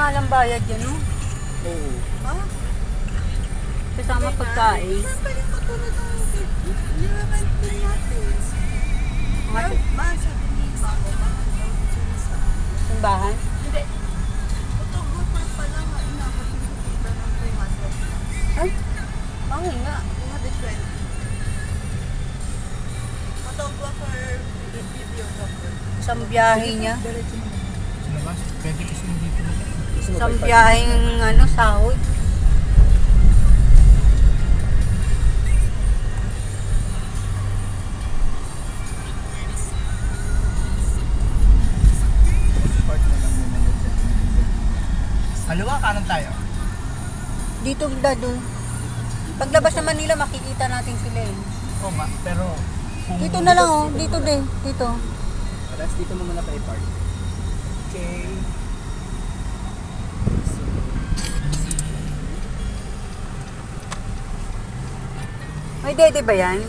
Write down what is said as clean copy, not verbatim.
nga lang bayad yan, no? Oo. Ha? Kasama pagkain. Siyempre yung katulad ng nirevent din natin. Mga Sabi ni Mamo, mahal daw dito sa... simbahan. Hindi. Photographer pala nga, inabot yung kita ng 200. Ay, bakit nga? 220. Photographer, videographer. Isang biyahe niya. Diretso naman. Sa labas, pwede kasi dito na. Isang biyaheng sahod. Part na lang muna yun dyan. Kaliwa, kanan tayo. Dito dado. Paglabas ng Manila, makikita natin sila eh. Oo nga, pero... Dito na lang oh, dito din. Dito. Tapos dito mo muna pa i-park. Okay. May dede ba yan?